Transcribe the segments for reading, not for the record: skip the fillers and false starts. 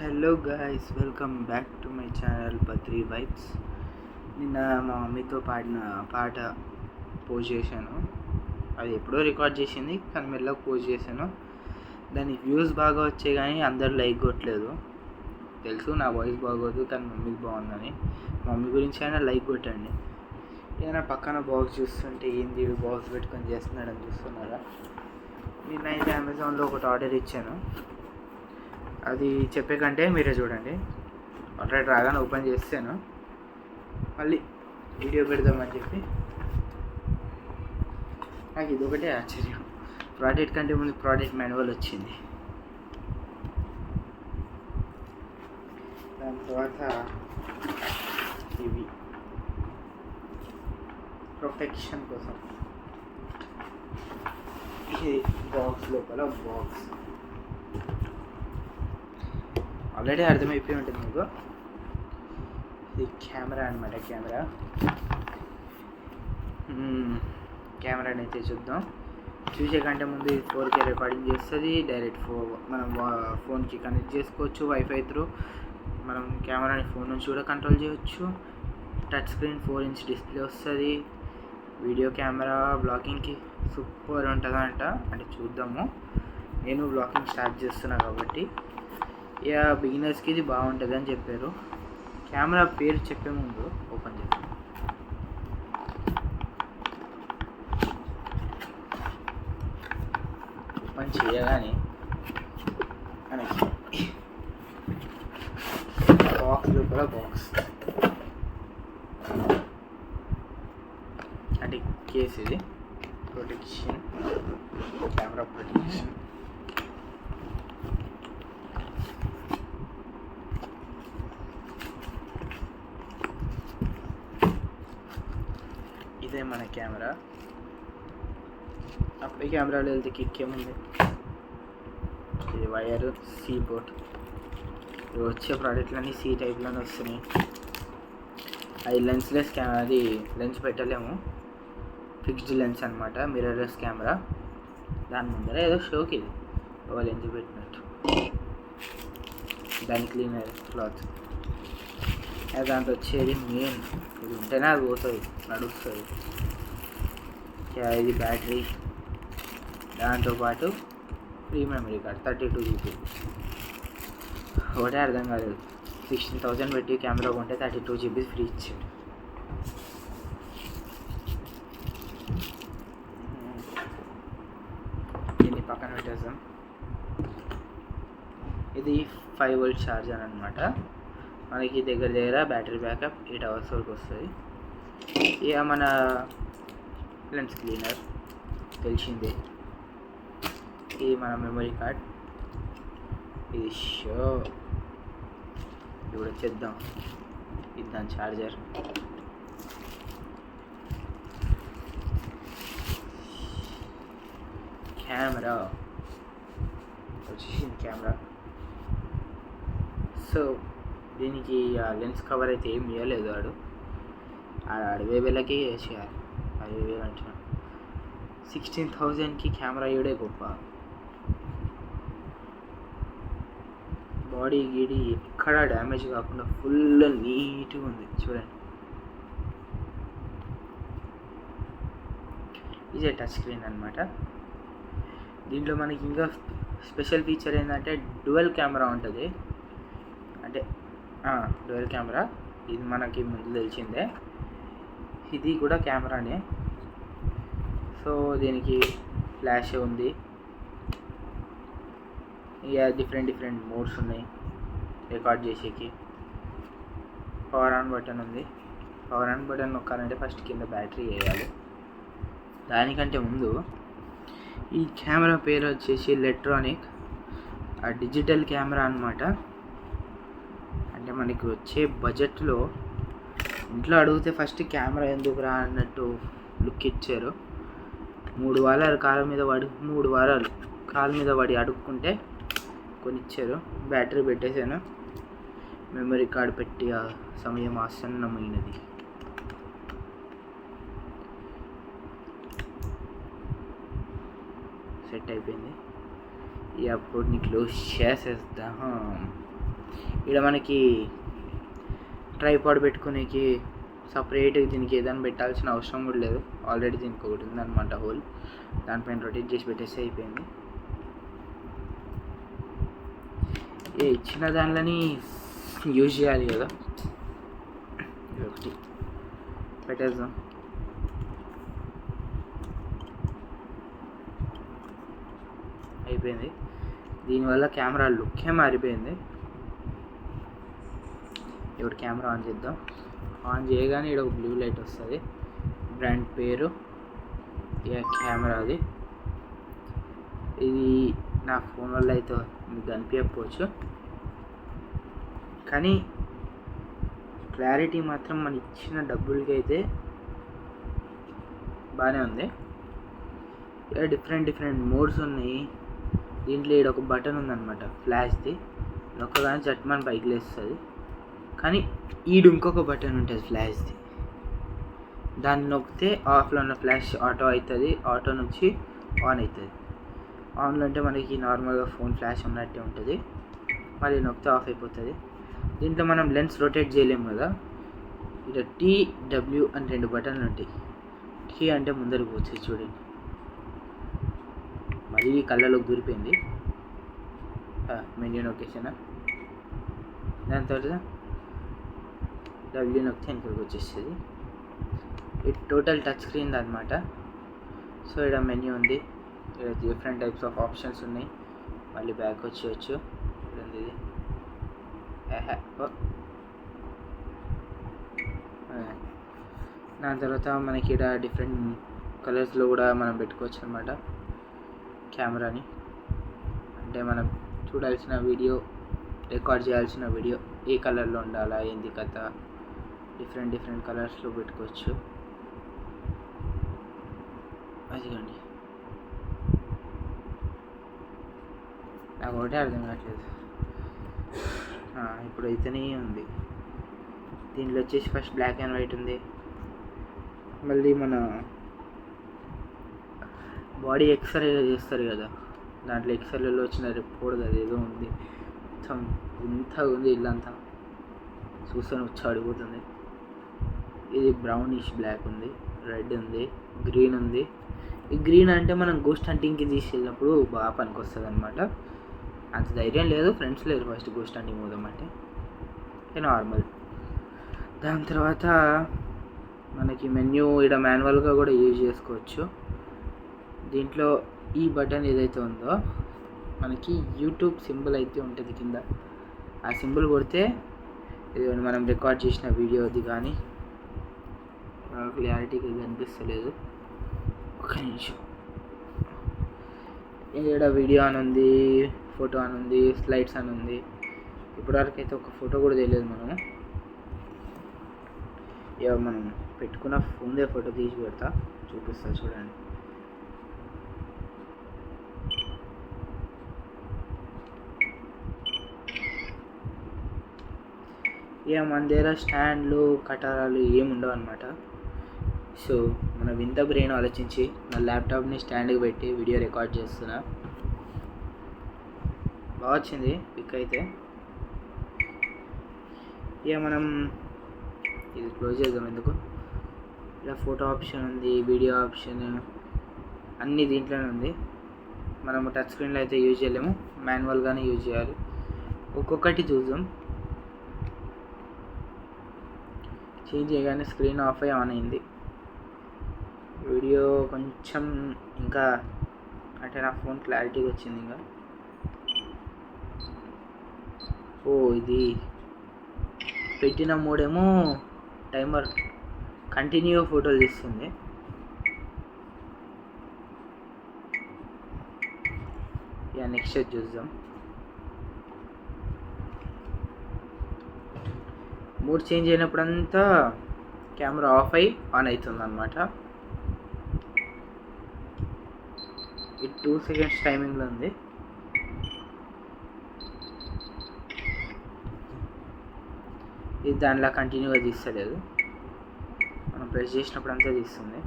Hello guys, welcome back to my channel Badri vibes. నిన్న మా మమ్మీతో పాడిన పాట పోస్ట్ చేశాను. అది ఎప్పుడో రికార్డ్ చేసింది, కానీ మెల్లగా పోస్ట్ చేశాను. దానికి వ్యూస్ బాగా వచ్చాయి, కానీ అందరు లైక్ కొట్టలేదు. తెలుసు నా వాయిస్ బాగోదు, కానీ మమ్మీకి బాగుందని. మమ్మీ గురించి అయినా లైక్ కొట్టండి. ఏదైనా పక్కన బాక్స్ చూస్తుంటే ఏంది బాక్స్ పెట్టుకొని చేస్తున్నాడని చూస్తున్నారా? నిన్నైతే అమెజాన్లో ఒకటి ఆర్డర్ ఇచ్చాను. అది చెప్పే కంటే మీరే చూడండి. ఆల్రెడీ రాగానే ఓపెన్ చేస్తాను, మళ్ళీ వీడియో పెడదామని చెప్పి. నాకు ఇదొకటే ఆశ్చర్యం, ప్రోడక్ట్ కంటే ముందు ప్రోడక్ట్ మాన్యువల్ వచ్చింది. దాని తర్వాత ఇవి ప్రొటెక్షన్ కోసం. ఇది బాక్స్ లోపల బాక్స్ ఆల్రెడీ అర్థమైపోయి ఉంటుంది మీకు. ఇది కెమెరా అనమాట. కెమెరాని అయితే చూద్దాం. చూసే కంటే ముందు ఇది 4K రికార్డింగ్ చేస్తుంది. డైరెక్ట్ మనం ఫోన్కి కనెక్ట్ చేసుకోవచ్చు వైఫై త్రూ. మనం కెమెరాని ఫోన్ నుంచి కూడా కంట్రోల్ చేయవచ్చు. టచ్ స్క్రీన్ 4" డిస్ప్లే వస్తుంది. వీడియో కెమెరా బ్లాగింగ్కి సూపర్ ఉంటుందంట. అంటే చూద్దాము. నేను బ్లాగింగ్ స్టార్ట్ చేస్తున్నా కాబట్టి బిగినర్స్కి ఇది బాగుంటుంది అని చెప్పారు. కెమెరా పేరు చెప్పే ముందు ఓపెన్ చేస్తాను. ఓపెన్ చేయగానే బాక్స్ లోపల బాక్స్ అంటే కేసు. ఇది ప్రొటెక్షన్, కెమెరా ప్రొటెక్షన్. ఇదే మన కెమెరా. అప్పుడే కెమెరాలో వెళ్తే కిక్ ఏముంది. ఇది వైర్, సి పోర్ట్. ఇవి వచ్చే ప్రోడక్ట్లన్నీ సి టైప్లోనే వస్తున్నాయి. అది లెన్స్లెస్ కెమెరా. అది లెన్స్ పెట్టలేము, ఫిక్స్డ్ లెన్స్ అనమాట. Mirrorless camera. దాని ముందర ఏదో షోకి ఇది ఒక లెన్స్ పెట్టినట్టు. దాని క్లీనర్ క్లాత్. దాంతో వచ్చేది మెయిన్. ఇది ఉంటేనే అది పోతుంది, నడుస్తుంది. ఇది బ్యాటరీ. దాంతోపాటు ఫ్రీ మెమరీ కార్డ్ 32 GB. ఒకటే అర్థం కాలేదు, 16,000 పెట్టి కెమెరా కొంటే 32 GB ఫ్రీ ఇచ్చాడు. దీన్ని పక్కన పెట్టేద్దాం. ఇది 5V ఛార్జర్ అనమాట. మనకి దగ్గర బ్యాటరీ బ్యాకప్ 8 hours వరకు వస్తుంది. ఇక మన లెన్స్ క్లీనర్ తెలిసిందే. ఇది మన మెమరీ కార్డ్. ఇది ఇది కూడా చేద్దాం. ఇది దాని ఛార్జర్. కెమెరా వచ్చేసింది. కెమెరా. సో దీనికి లెన్స్ కవర్ అయితే ఏం ఇవ్వలేదు వాడు. 60,000కి వేసేయాలి. 5,000 అంటున్నా. 16,000కి కెమెరా ఇవ్వడే గొప్ప. బాడీ గీడి ఎక్కడా డ్యామేజ్ కాకుండా ఫుల్ నీట్గా ఉంది చూడండి. ఇదే టచ్ స్క్రీన్ అనమాట. దీంట్లో మనకి ఇంకా స్పెషల్ ఫీచర్ ఏంటంటే డ్యువల్ కెమెరా ఉంటుంది. అంటే డ్యువల్ కెమెరా. ఇది మనకి ముందు తెలిసిందే. ఇది కూడా కెమెరానే. సో దీనికి ఫ్లాష్ ఉంది. ఇక డిఫరెంట్ మోడ్స్ ఉన్నాయి రికార్డ్ చేసేకి. పవర్ ఆన్ బటన్ ఉంది. పవర్ ఆన్ బటన్ నొక్కాలంటే ఫస్ట్ కింద బ్యాటరీ వేయాలి. దానికంటే ముందు ఈ కెమెరా పేరు వచ్చేసి ఎలక్ట్రానిక్ డిజిటల్ కెమెరా అనమాట. అంటే మనకి వచ్చే బడ్జెట్లో ఇంట్లో అడిగితే ఫస్ట్ కెమెరా ఎందుకు రా అన్నట్టు లుక్ ఇచ్చారు. 3 వారాలు కాళ్ళ మీద పడి అడుక్కుంటే కొనిచ్చారు. బ్యాటరీ పెట్టేశాను. మెమరీ కార్డ్ పెట్టి ఆ సమయం ఆసన్నమైనది. సెట్ అయిపోయింది. ఈ అప్లోడ్ని క్లోజ్ చేసేద్దాం. ఇక్కడ మనకి ట్రైపాడ్ పెట్టుకునేకి సపరేట్గా దీనికి ఏదైనా పెట్టాల్సిన అవసరం కూడా లేదు. ఆల్రెడీ దీనికి ఒకటి ఉందన్నమాట హోల్, దానిపైన రొటేట్ చేసి పెట్టేస్తే అయిపోయింది. ఇచ్చిన దానిలని యూజ్ చేయాలి కదా, ఒకటి పెట్టేద్దాం. అయిపోయింది. దీనివల్ల కెమెరా లుక్కే మారిపోయింది. ఇప్పుడు కెమెరా ఆన్ చేద్దాం. ఆన్ చేయగానే ఇక్కడ ఒక బ్లూ లైట్ వస్తుంది, బ్రాండ్ పేరు, ఇక కెమెరాది. ఇది నా ఫోన్ వల్ల అయితే మీకు కనిపించకపోవచ్చు, కానీ క్లారిటీ మాత్రం మన ఇచ్చిన డబ్బులకి అయితే బాగానే ఉంది. ఇక్కడ డిఫరెంట్ మోడ్స్ ఉన్నాయి. దీంట్లో ఇక్కడ ఒక బటన్ ఉందన్నమాట ఫ్లాష్ది, నొక్కగానే చట్మని పైకి లేస్తుంది. కానీ ఈడు ఇంకొక బటన్ ఉంటుంది ఫ్లాష్ది, దాన్ని నొక్కితే ఆఫ్లో ఉన్న ఫ్లాష్ ఆటో అవుతుంది, ఆటో నుంచి ఆన్ అవుతుంది. ఆన్లో అంటే మనకి నార్మల్గా ఫోన్ ఫ్లాష్ ఉన్నట్టే ఉంటుంది, మళ్ళీ నొక్కితే ఆఫ్ అయిపోతుంది. దీంట్లో మనం లెన్స్ రొటేట్ చేయలేము కదా, ఇక్కడ TW అని 2 బటన్లు ఉంటాయి. టీ అంటే ముందరికి పోతుంది చూడండి, మరీ కళ్ళలోకి దూరిపోయింది. మెన్యూ నొక్కేసానా, దాని తర్వాత W నొక్కితే వెనకకి వచ్చేస్తుంది. ఇది టోటల్ టచ్ స్క్రీన్ అనమాట. సో ఇక్కడ మెన్యూ ఉంది, ఇక్కడ డిఫరెంట్ టైప్స్ ఆఫ్ ఆప్షన్స్ ఉన్నాయి. మళ్ళీ బ్యాక్ వచ్చేయచ్చు. ఇది దాని తర్వాత మనకి ఇక్కడ డిఫరెంట్ కలర్స్లో కూడా మనం పెట్టుకోవచ్చు అనమాట కెమెరాని. అంటే మనం చూడాల్సిన వీడియో, రికార్డ్ చేయాల్సిన వీడియో ఏ కలర్లో ఉండాలా, ఏంది కథ, డిఫరెంట్ కలర్స్లో పెట్టుకోవచ్చు. అదిగోండి, నాకు ఒకటే అర్థం కావట్లేదు. ఇప్పుడు అయితేనే ఉంది. దీంట్లో వచ్చేసి ఫస్ట్ బ్లాక్ అండ్ వైట్ ఉంది, మళ్ళీ మన బాడీ ఎక్స్రే చేస్తారు కదా, దాంట్లో ఎక్స్రేలో వచ్చిన రిపోర్ట్ అది ఏదో ఉంది, మొత్తం ఇంత ఉంది, ఇల్లంతా చూస్తే వచ్చాడిపోతుంది. ఇది బ్రౌనిష్ బ్లాక్ ఉంది, రెడ్ ఉంది, గ్రీన్ ఉంది. ఈ గ్రీన్ అంటే మనం గోస్ట్ హంటింగ్కి తీసుకెళ్ళినప్పుడు బాగా పనికి వస్తుంది అనమాట. అంత ధైర్యం లేదు, ఫ్రెండ్స్ లేరు ఫస్ట్ గోస్ట్ హంటింగ్ పోదామంటే, నార్మల్. దాని తర్వాత మనకి మెన్యూ ఇక్కడ మాన్యువల్గా కూడా యూజ్ చేసుకోవచ్చు. దీంట్లో ఈ బటన్ ఏదైతే ఉందో మనకి యూట్యూబ్ సింబల్ అయితే ఉంటుంది కింద, ఆ సింబల్ కొడితే ఇది మనం రికార్డ్ చేసిన వీడియోది. కానీ క్లారిటీగా కనిపిస్తలేదు, ఒక నిమిషం. ఇక్కడ వీడియో అని ఉంది, ఫోటో అని ఉంది, స్లైడ్స్ అని ఉంది. ఇప్పటివరకు అయితే ఒక ఫోటో కూడా తెలియదు మనము. ఇక మనం పెట్టుకున్న ఫోన్దే ఫోటో తీసి పెడతా, చూపిస్తా చూడండి. ఇక మన దగ్గర స్టాండ్లు, కటారాలు ఏమి ఉండవు అనమాట. సో మన వింత బ్రెయిన్ ఆలోచించి నా ల్యాప్టాప్ని స్టాండ్కి పెట్టి వీడియో రికార్డ్ చేస్తున్నా. బాగా వచ్చింది పిక్ అయితే. ఇక మనం ఇది క్లోజ్ చేద్దాం ఎందుకు. ఇలా ఫోటో ఆప్షన్ ఉంది, వీడియో ఆప్షన్ అన్నీ దీంట్లోనే ఉంది. మనము టచ్ స్క్రీన్లో అయితే యూజ్ చేయలేము, మాన్యువల్గానే యూజ్ చేయాలి. ఒక్కొక్కటి చూద్దాం. చేంజ్ చేయగానే స్క్రీన్ ఆఫ్ అయ్యి ఆన్ అయింది. వీడియో కొంచెం ఇంకా అంటే నా ఫోన్ క్లారిటీగా వచ్చింది. ఇంకా ఇది పెట్టిన మోడేమో టైమర్ కంటిన్యూ ఫోటోలు తీస్తుంది. ఇక నెక్స్ట్ చూద్దాం. మూడ్ చేంజ్ అయినప్పుడంతా కెమెరా ఆఫ్ అయ్యి ఆన్ అవుతుంది అన్నమాట. ఇది 2 seconds టైమింగ్లో ఉంది. ఇది దానిలా కంటిన్యూగా తీస్తలేదు, మనం ప్రెస్ చేసినప్పుడు అంతా తీస్తుంది.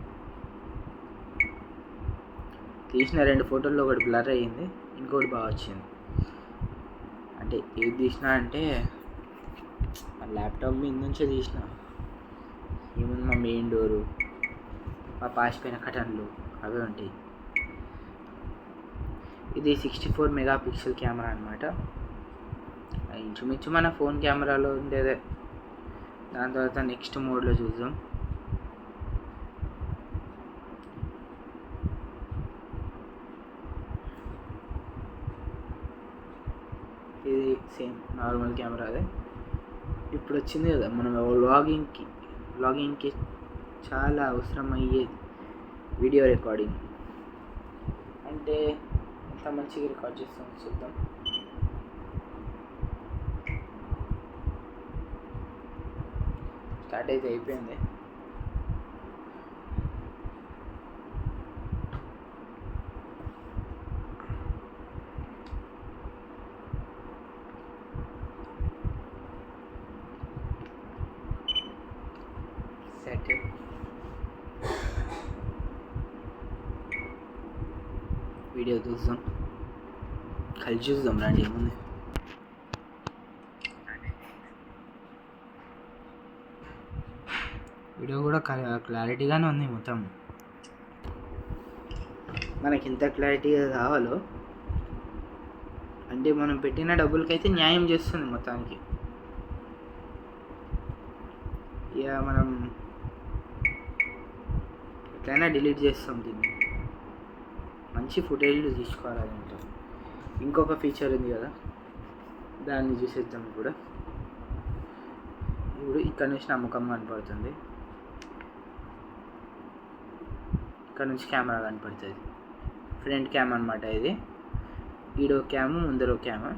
తీసిన 2 ఫోటోల్లో ఒకటి బ్లర్ అయ్యింది, ఇంకోటి బాగా వచ్చింది. అంటే ఏది తీసినా అంటే మా ల్యాప్టాప్ మీద నుంచే తీసిన. ఏముంది, మా మెయిన్ డోరు, మా పాసిపోయిన కటన్లు అవే ఉంటాయి. ఇది 64 మెగాపిక్సెల్ కెమెరా అనమాట. ఇంచుమించు మన ఫోన్ కెమెరాలో ఉండేదే. దాని తర్వాత నెక్స్ట్ మోడ్లో చూద్దాం. ఇది సేమ్ నార్మల్ కెమెరా అదే. ఇప్పుడు వచ్చింది కదా మనం వ్లాగింగ్కి చాలా అవసరం అయ్యేది వీడియో రికార్డింగ్. అంటే ఎంత మంచిగా రికార్డ్ చేస్తామో చూద్దాం. స్టార్ట్ అయితే అయిపోయింది. సెట్ వీడియో చూద్దాం, కలిసి చూద్దాం రండి. ఏముంది, వీడియో కూడా క్లారిటీగానే ఉంది. మొత్తం మనకి ఎంత క్లారిటీగా కావాలో అంటే మనం పెట్టిన డబ్బులకైతే న్యాయం చేస్తుంది మొత్తానికి. ఇక మనం ఎట్లయినా డిలీట్ చేస్తాం దీన్ని. మంచి ఫుటేజ్లు తీసుకోవాలంటే ఇంకొక ఫీచర్ ఉంది కదా, దాన్ని చూసేద్దాం కూడా. ఇప్పుడు ఇక్కడ నుంచి నా ముఖం కనపడుతుంది, ఇక్కడ నుంచి కెమెరా కనపడుతుంది. ఫ్రంట్ క్యామ్ అనమాట ఇది. ఈడో క్యామ్, ముందరో క్యామ్.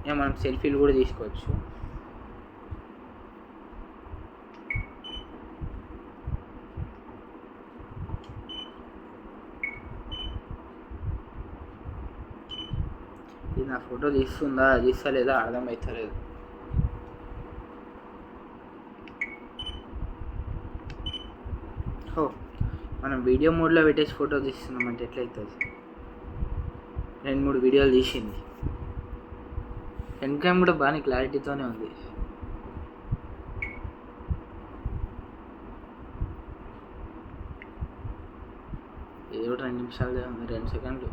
ఇక మనం సెల్ఫీలు కూడా తీసుకోవచ్చు. ఇది నా ఫోటో తీస్తుందా తీస్తలేదా అర్థమవుతలేదు. మనం వీడియో మోడ్లో పెట్టేసి ఫోటో తీస్తున్నామంటే ఎట్లయితుంది? 2-3 వీడియోలు తీసింది. ఫ్రంట్ క్యామ్ కూడా బాగానే క్లారిటీతోనే ఉంది. ఏదో 2 నిమిషాలు, 2 సెకండ్లు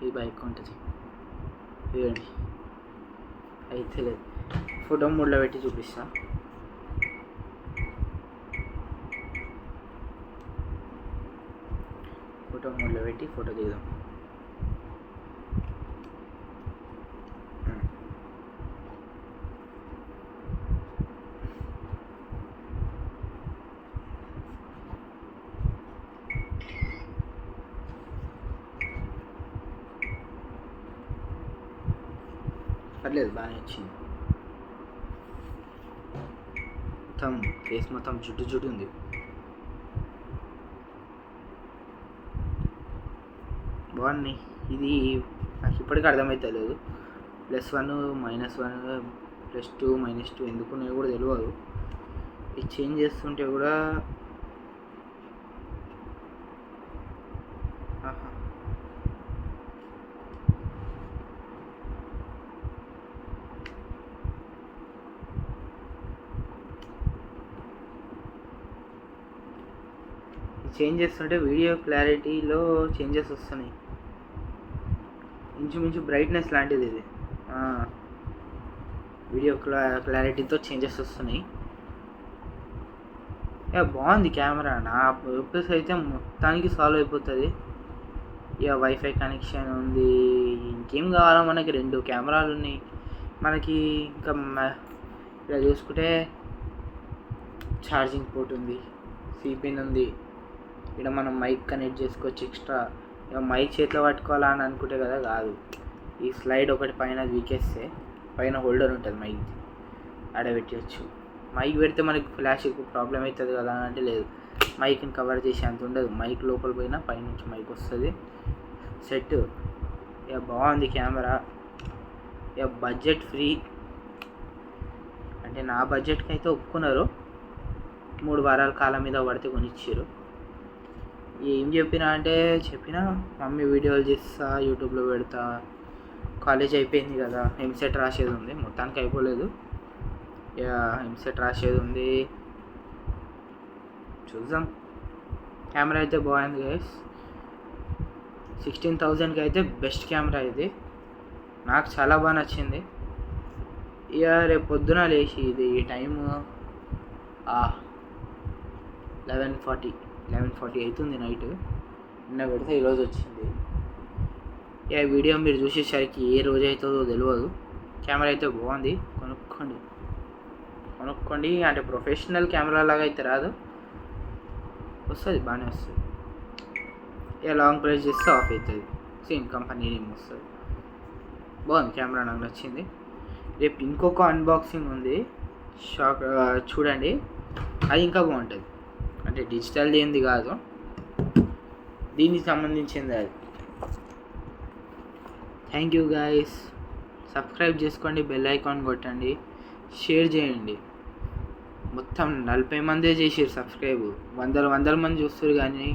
ఈ బైక్ ఉంటుంది. ఇవ్వండి, అయితే లేదు. ఫోటో మోడ్లో పెట్టి చూపిస్తా. ఫోటో మోడ్లో పెట్టి ఫోటో దిగుదాం. పర్లేదు, బాగానే వచ్చింది. మొత్తం ఫేస్ మొత్తం జుట్టు ఉంది. బాగున్నాయి. ఇది నాకు ఇప్పటికీ అర్థమవుతలేదు. +1 -1 +2 -2 ఎందుకున్నాయో కూడా తెలియదు. ఇది చేంజ్ చేస్తుంటే కూడా చేంజ్ చేస్తుంటే వీడియో క్లారిటీలో చేంజెస్ వస్తున్నాయి. ఇంచుమించు బ్రైట్నెస్ లాంటిది ఇది. వీడియో క్లారిటీతో చేంజెస్ వస్తున్నాయి. బాగుంది కెమెరా. నా పర్పస్ అయితే మొత్తానికి సాల్వ్ అయిపోతుంది. ఇక వైఫై కనెక్షన్ ఉంది. ఇంకేం కావాలో మనకి 2 కెమెరాలు ఉన్నాయి మనకి. ఇంకా ఇలా చూసుకుంటే ఛార్జింగ్ పోర్ట్ ఉంది, సిపిన్ ఉంది. ఇక్కడ మనం మైక్ కనెక్ట్ చేసుకోవచ్చు ఎక్స్ట్రా. ఇక మైక్ చేతిలో పట్టుకోవాలా అని అనుకుంటే కదా, కాదు. ఈ స్లైడ్ ఒకటి పైన వీకేస్తే పైన హోల్డర్ ఉంటుంది మైక్, ఆడ పెట్టవచ్చు. మైక్ పెడితే మనకి ఫ్లాష్ ప్రాబ్లం అవుతుంది కదా అని అంటే లేదు, మైక్ని కవర్ చేసే అంత ఉండదు. మైక్ లోపల పోయినా పైనుంచి మైక్ వస్తుంది. సెట్. ఇక బాగుంది కెమెరా. ఇక బడ్జెట్ ఫ్రీ అంటే నా బడ్జెట్కి అయితే ఒప్పుకున్నారు. 3 వారాల కాలం మీద పడితే కొనిచ్చారు. ఏం చెప్పినా అంటే మమ్మీ వీడియోలు చేస్తా, యూట్యూబ్లో పెడతా, కాలేజ్ అయిపోయింది కదా, ఎంసెట్ రాసేది ఉంది, మొత్తానికి అయిపోలేదు. ఎంసెట్ రాసేది ఉంది, చూద్దాం. కెమెరా అయితే బాగుంది గైస్. 16,000కి అయితే బెస్ట్ కెమెరా ఇది, నాకు చాలా బాగా నచ్చింది. ఇక రేపు పొద్దున లేచి ఇది ఈ టైము 11:40 అవుతుంది నైట్. నిన్న పెడితే ఈరోజు వచ్చింది. ఇక వీడియో మీరు చూసేసరికి ఏ రోజు అవుతుందో తెలియదు. కెమెరా అయితే బాగుంది, కొనుక్కోండి. అంటే ప్రొఫెషనల్ కెమెరా లాగా అయితే రాదు, వస్తుంది, బాగానే వస్తుంది. ఇక లాంగ్ ప్రెస్ చేస్తే ఆఫ్ అవుతుంది, సేమ్ కంపెనీ నేమ్ వస్తుంది. బాగుంది కెమెరా, నాకు నచ్చింది. రేపు ఇంకొక అన్బాక్సింగ్ ఉంది, చూడండి, అది ఇంకా బాగుంటుంది. అంటే డిజిటల్ ఏంది కాదు, దీనికి సంబంధించింది అది. Thank you guys. సబ్స్క్రైబ్ చేసుకోండి, బెల్ ఐకాన్ కొట్టండి, షేర్ చేయండి. మొత్తం 40 మందే చేసారు సబ్స్క్రైబ్. వందల మంది చూస్తారు కానీ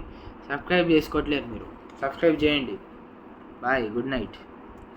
సబ్స్క్రైబ్ చేసుకోవట్లేదు. మీరు సబ్స్క్రైబ్ చేయండి. Bye, good night.